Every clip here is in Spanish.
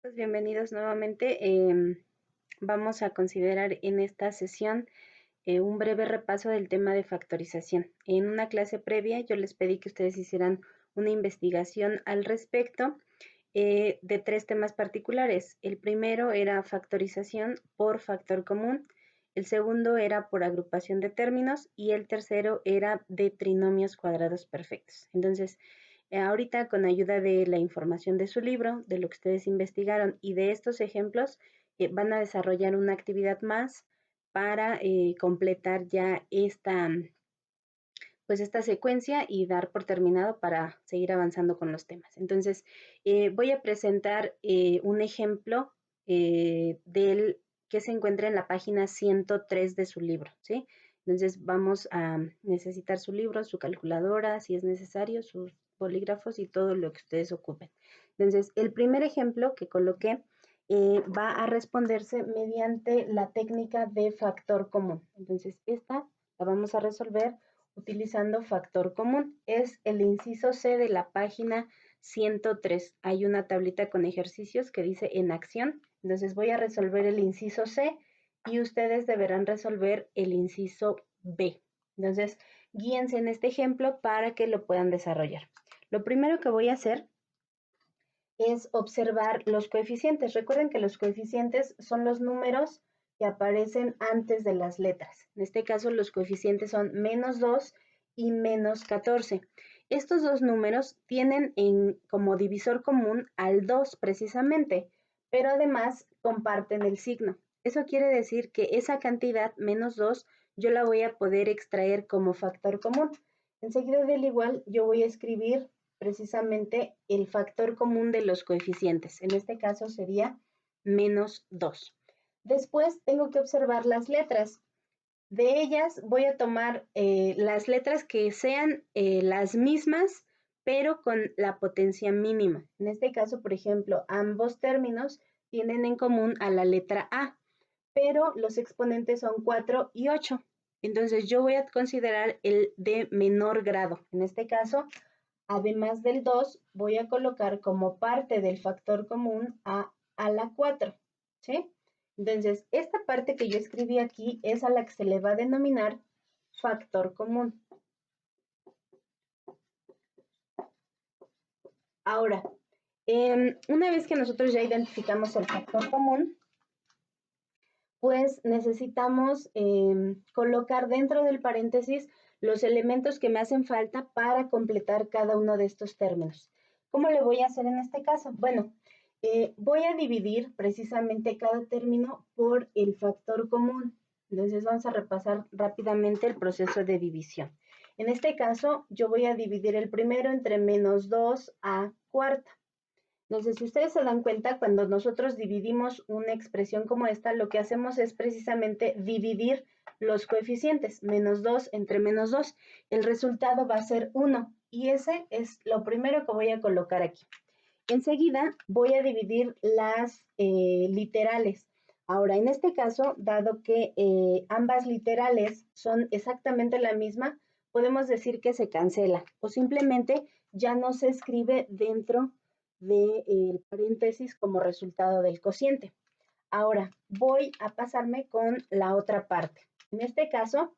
Chicos, bienvenidos nuevamente. Vamos a considerar en esta sesión un breve repaso del tema de factorización. En una clase previa yo les pedí que ustedes hicieran una investigación al respecto de 3 temas particulares. El primero era factorización por factor común, el segundo era por agrupación de términos y el tercero era de trinomios cuadrados perfectos. Entonces, ahorita con ayuda de la información de su libro, de lo que ustedes investigaron y de estos ejemplos, van a desarrollar una actividad más para completar ya esta secuencia y dar por terminado para seguir avanzando con los temas. Entonces, voy a presentar un ejemplo del que se encuentra en la página 103 de su libro, ¿sí? Entonces, vamos a necesitar su libro, su calculadora, si es necesario, sus bolígrafos y todo lo que ustedes ocupen. Entonces, el primer ejemplo que coloqué va a responderse mediante la técnica de factor común. Entonces, esta la vamos a resolver utilizando factor común. Es el inciso C de la página 103. Hay una tablita con ejercicios que dice en acción. Entonces voy a resolver el inciso C y ustedes deberán resolver el inciso B. Entonces, guíense en este ejemplo para que lo puedan desarrollar. Lo primero que voy a hacer es observar los coeficientes. Recuerden que los coeficientes son los números que aparecen antes de las letras. En este caso, los coeficientes son -2 y -14. Estos dos números tienen como divisor común al 2 precisamente, pero además comparten el signo. Eso quiere decir que esa cantidad, -2, yo la voy a poder extraer como factor común. Enseguida del igual, yo voy a escribir precisamente el factor común de los coeficientes. En este caso sería -2. Después tengo que observar las letras. De ellas voy a tomar las letras que sean las mismas, pero con la potencia mínima. En este caso, por ejemplo, ambos términos tienen en común a la letra A, pero los exponentes son 4 y 8. Entonces yo voy a considerar el de menor grado. En este caso, además del 2, voy a colocar como parte del factor común a la 4, ¿sí? Entonces, esta parte que yo escribí aquí es a la que se le va a denominar factor común. Ahora, una vez que nosotros ya identificamos el factor común, pues necesitamos colocar dentro del paréntesis los elementos que me hacen falta para completar cada uno de estos términos. ¿Cómo le voy a hacer en este caso? Bueno, voy a dividir precisamente cada término por el factor común. Entonces vamos a repasar rápidamente el proceso de división. En este caso, yo voy a dividir el primero entre -2 a cuarta. Entonces, si ustedes se dan cuenta, cuando nosotros dividimos una expresión como esta, lo que hacemos es precisamente dividir los coeficientes, -2 entre -2. El resultado va a ser 1 y ese es lo primero que voy a colocar aquí. Enseguida voy a dividir las literales. Ahora, en este caso, dado que ambas literales son exactamente la misma, podemos decir que se cancela o simplemente ya no se escribe dentro del paréntesis como resultado del cociente. Ahora, voy a pasarme con la otra parte. En este caso,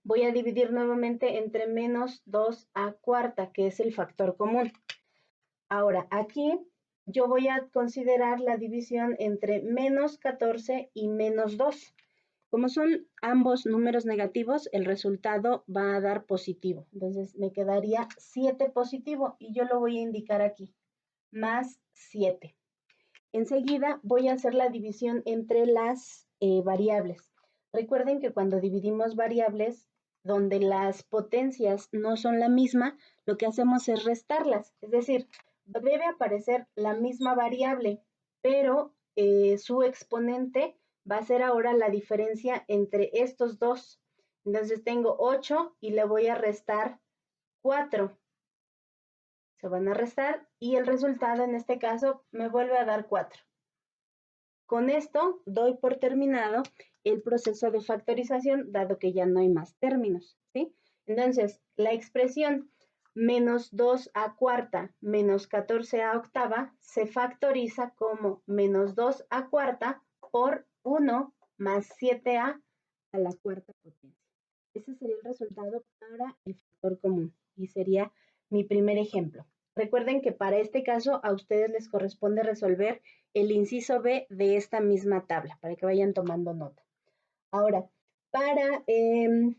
voy a dividir nuevamente entre -2 a cuarta, que es el factor común. Ahora, aquí yo voy a considerar la división entre -14 y -2. Como son ambos números negativos, el resultado va a dar positivo. Entonces, me quedaría 7 positivo y yo lo voy a indicar aquí, más 7. Enseguida voy a hacer la división entre las variables. Recuerden que cuando dividimos variables, donde las potencias no son la misma, lo que hacemos es restarlas. Es decir, debe aparecer la misma variable, pero su exponente va a ser ahora la diferencia entre estos dos. Entonces tengo 8 y le voy a restar 4. Se van a restar y el resultado en este caso me vuelve a dar 4. Con esto doy por terminado el proceso de factorización, dado que ya no hay más términos, ¿sí? Entonces, la expresión menos 2a cuarta menos 14a octava se factoriza como menos 2a cuarta por 1 más 7a a la cuarta potencia. Ese sería el resultado para el factor común y sería mi primer ejemplo. Recuerden que para este caso a ustedes les corresponde resolver el inciso B de esta misma tabla, para que vayan tomando nota. Ahora, para el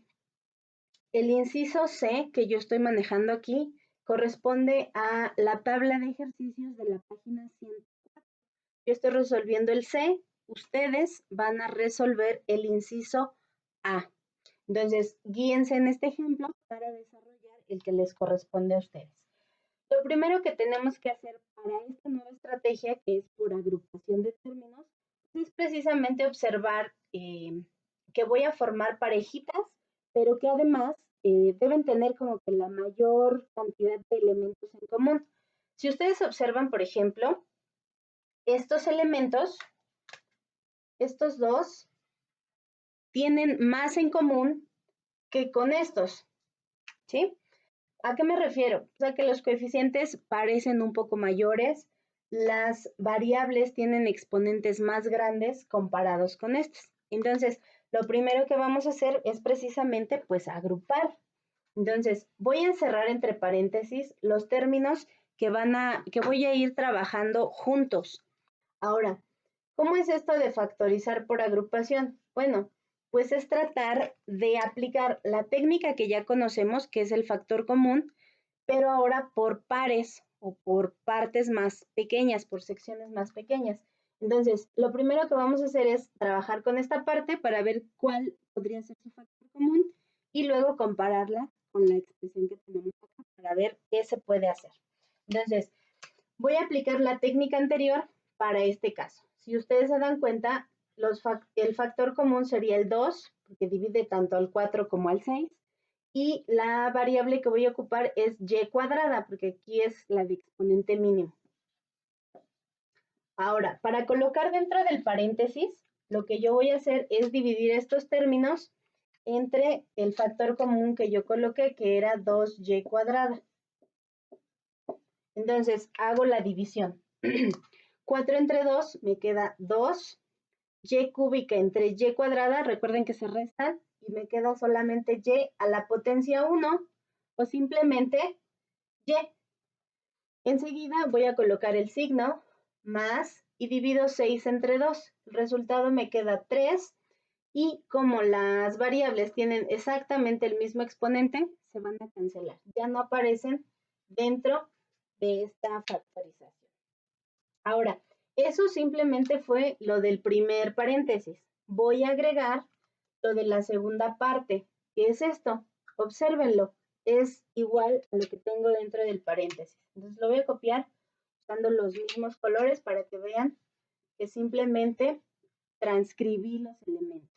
inciso C que yo estoy manejando aquí, corresponde a la tabla de ejercicios de la página 104. Yo estoy resolviendo el C, ustedes van a resolver el inciso A. Entonces, guíense en este ejemplo para desarrollar el que les corresponde a ustedes. Lo primero que tenemos que hacer para esta nueva estrategia, que es por agrupación de términos, es precisamente observar que voy a formar parejitas, pero que además deben tener como que la mayor cantidad de elementos en común. Si ustedes observan, por ejemplo, estos elementos, estos dos, tienen más en común que con estos, ¿sí? ¿A qué me refiero? O sea, que los coeficientes parecen un poco mayores, las variables tienen exponentes más grandes comparados con estas. Entonces, lo primero que vamos a hacer es precisamente, pues, agrupar. Entonces, voy a encerrar entre paréntesis los términos que voy a ir trabajando juntos. Ahora, ¿cómo es esto de factorizar por agrupación? Bueno, pues es tratar de aplicar la técnica que ya conocemos, que es el factor común, pero ahora por pares o por partes más pequeñas, por secciones más pequeñas. Entonces, lo primero que vamos a hacer es trabajar con esta parte para ver cuál podría ser su factor común y luego compararla con la expresión que tenemos acá para ver qué se puede hacer. Entonces, voy a aplicar la técnica anterior para este caso. Si ustedes se dan cuenta, el factor común sería el 2, porque divide tanto al 4 como al 6, y la variable que voy a ocupar es y cuadrada, porque aquí es la de exponente mínimo. Ahora, para colocar dentro del paréntesis, lo que yo voy a hacer es dividir estos términos entre el factor común que yo coloqué, que era 2y cuadrada. Entonces, hago la división. 4 entre 2 me queda 2. Y cúbica entre y cuadrada, recuerden que se restan, y me queda solamente y a la potencia 1, o simplemente y. Enseguida voy a colocar el signo más y divido 6 entre 2. El resultado me queda 3, y como las variables tienen exactamente el mismo exponente, se van a cancelar. Ya no aparecen dentro de esta factorización. Ahora, eso simplemente fue lo del primer paréntesis. Voy a agregar lo de la segunda parte. ¿Qué es esto? Obsérvenlo. Es igual a lo que tengo dentro del paréntesis. Entonces lo voy a copiar usando los mismos colores para que vean que simplemente transcribí los elementos.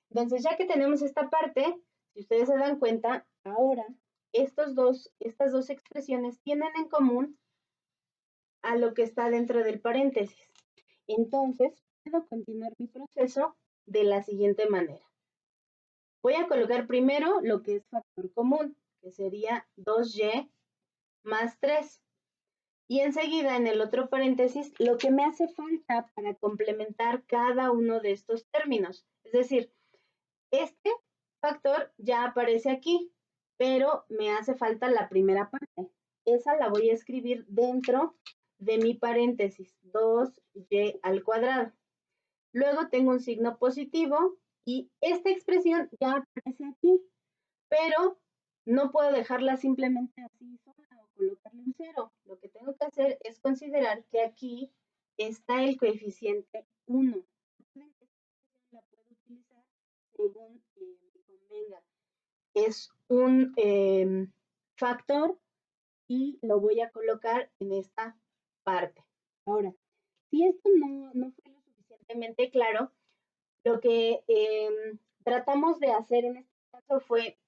Entonces, ya que tenemos esta parte, si ustedes se dan cuenta, ahora estas dos expresiones tienen en común a lo que está dentro del paréntesis. Entonces, puedo continuar mi proceso de la siguiente manera. Voy a colocar primero lo que es factor común, que sería 2y más 3. Y enseguida en el otro paréntesis, lo que me hace falta para complementar cada uno de estos términos. Es decir, este factor ya aparece aquí, pero me hace falta la primera parte. Esa la voy a escribir dentro de mi paréntesis, 2y al cuadrado. Luego tengo un signo positivo y esta expresión ya aparece aquí, pero no puedo dejarla simplemente así sola o colocarle un 0. Lo que tengo que hacer es considerar que aquí está el coeficiente 1. La puedo utilizar según me convenga. Es un factor y lo voy a colocar en esta parte. Ahora, si esto no fue lo suficientemente claro, lo que tratamos de hacer en este caso fue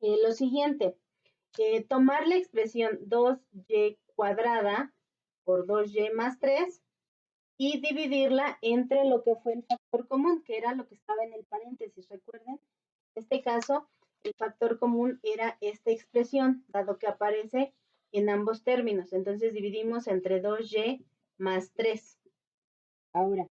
lo siguiente, tomar la expresión 2y cuadrada por 2y más 3 y dividirla entre lo que fue el factor común, que era lo que estaba en el paréntesis. Recuerden, en este caso, el factor común era esta expresión, dado que aparece en ambos términos. Entonces dividimos entre 2y más 3. Ahora,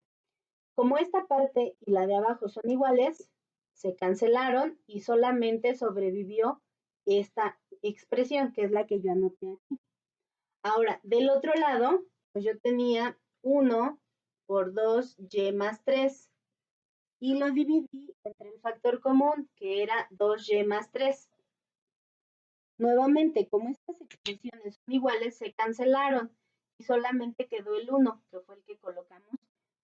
como esta parte y la de abajo son iguales, se cancelaron y solamente sobrevivió esta expresión, que es la que yo anoté aquí. Ahora, del otro lado, pues yo tenía 1 por 2y más 3 y lo dividí entre el factor común, que era 2y más 3. Nuevamente, como estas expresiones son iguales, se cancelaron y solamente quedó el 1, que fue el que colocamos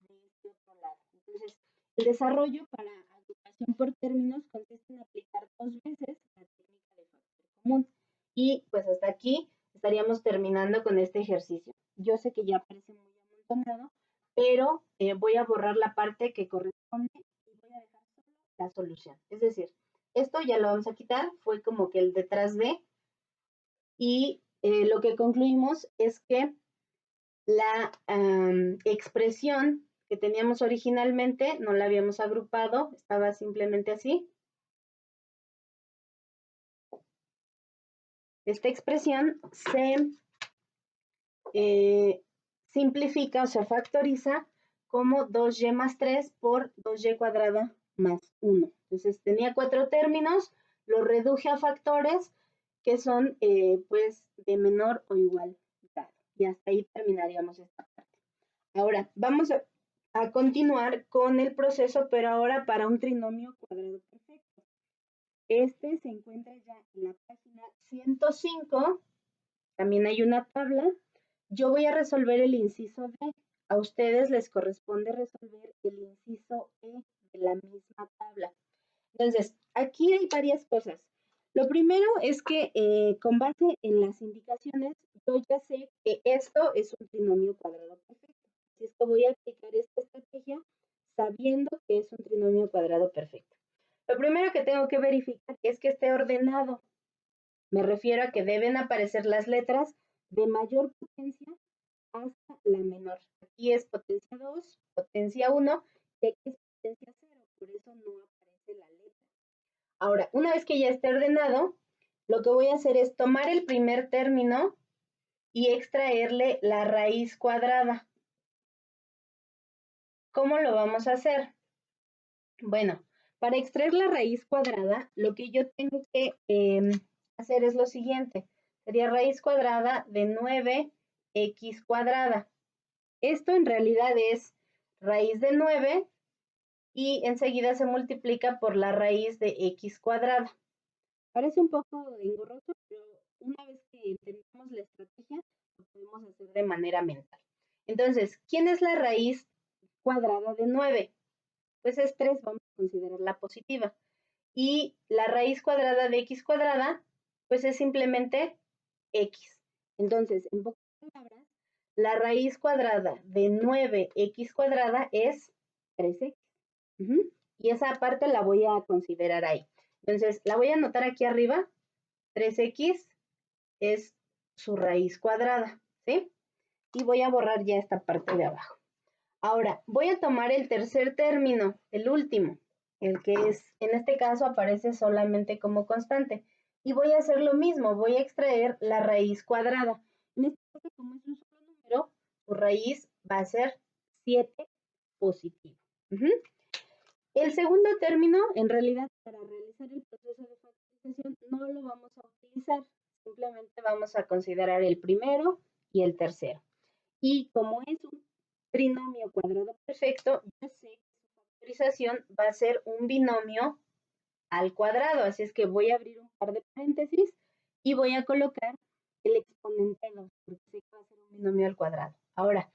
de este otro lado. Entonces, el desarrollo para agrupación por términos consiste en aplicar 2 veces la técnica de factor común. Y pues hasta aquí estaríamos terminando con este ejercicio. Yo sé que ya parece muy amontonado, pero voy a borrar la parte que corresponde y voy a dejar solo la solución. Es decir, esto ya lo vamos a quitar, fue como que el detrás de, y lo que concluimos es que la expresión que teníamos originalmente no la habíamos agrupado, estaba simplemente así. Esta expresión se simplifica o se factoriza como 2y más 3 por 2y cuadrada más 1. Entonces tenía 4 términos, lo reduje a factores que son pues de menor o igual grado. Y hasta ahí terminaríamos esta parte. Ahora vamos a continuar con el proceso, pero ahora para un trinomio cuadrado perfecto. Este se encuentra ya en la página 105. También hay una tabla. Yo voy a resolver el inciso D. A ustedes les corresponde resolver el inciso E de la misma tabla. Entonces, aquí hay varias cosas. Lo primero es que con base en las indicaciones, yo ya sé que esto es un trinomio cuadrado perfecto. Así es que voy a aplicar esta estrategia sabiendo que es un trinomio cuadrado perfecto. Lo primero que tengo que verificar es que esté ordenado. Me refiero a que deben aparecer las letras de mayor potencia hasta la menor. Aquí es potencia 2, potencia 1, y aquí es potencia 0, por eso no aparece la letra. Ahora, una vez que ya esté ordenado, lo que voy a hacer es tomar el primer término y extraerle la raíz cuadrada. ¿Cómo lo vamos a hacer? Bueno, para extraer la raíz cuadrada, lo que yo tengo que hacer es lo siguiente. Sería raíz cuadrada de 9x cuadrada. Esto en realidad es raíz de 9 y enseguida se multiplica por la raíz de x cuadrada. Parece un poco engorroso, pero una vez que entendamos la estrategia, lo podemos hacer de manera mental. Entonces, ¿quién es la raíz cuadrada de 9? Pues es 3, vamos a considerarla positiva. Y la raíz cuadrada de x cuadrada, pues es simplemente x. Entonces, en pocas palabras, la raíz cuadrada de 9x cuadrada es 3x. Y esa parte la voy a considerar ahí. Entonces, la voy a anotar aquí arriba. 3x es su raíz cuadrada, ¿sí? Y voy a borrar ya esta parte de abajo. Ahora, voy a tomar el tercer término, el último, el que es, en este caso aparece solamente como constante. Y voy a hacer lo mismo, voy a extraer la raíz cuadrada. En este caso, como es un solo número, su raíz va a ser 7 positivo. El segundo término, en realidad, para realizar el proceso de factorización, no lo vamos a utilizar. Simplemente vamos a considerar el primero y el tercero. Y como es un trinomio cuadrado perfecto, yo sé que su factorización va a ser un binomio al cuadrado. Así es que voy a abrir un par de paréntesis y voy a colocar el exponente 2, porque sé que va a ser un binomio al cuadrado. Ahora,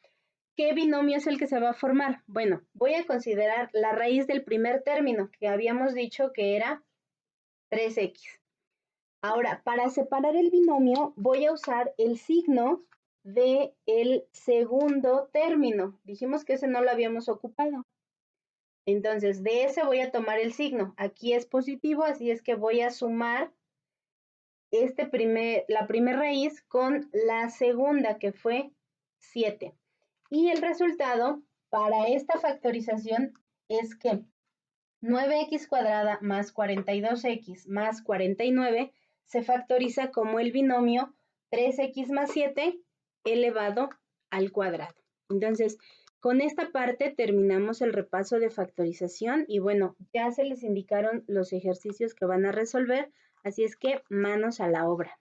¿qué binomio es el que se va a formar? Bueno, voy a considerar la raíz del primer término, que habíamos dicho que era 3x. Ahora, para separar el binomio, voy a usar el signo del segundo término. Dijimos que ese no lo habíamos ocupado. Entonces, de ese voy a tomar el signo. Aquí es positivo, así es que voy a sumar la primera raíz con la segunda, que fue 7. Y el resultado para esta factorización es que 9x cuadrada más 42x más 49 se factoriza como el binomio 3x más 7 elevado al cuadrado. Entonces, con esta parte terminamos el repaso de factorización y bueno, ya se les indicaron los ejercicios que van a resolver, así es que manos a la obra.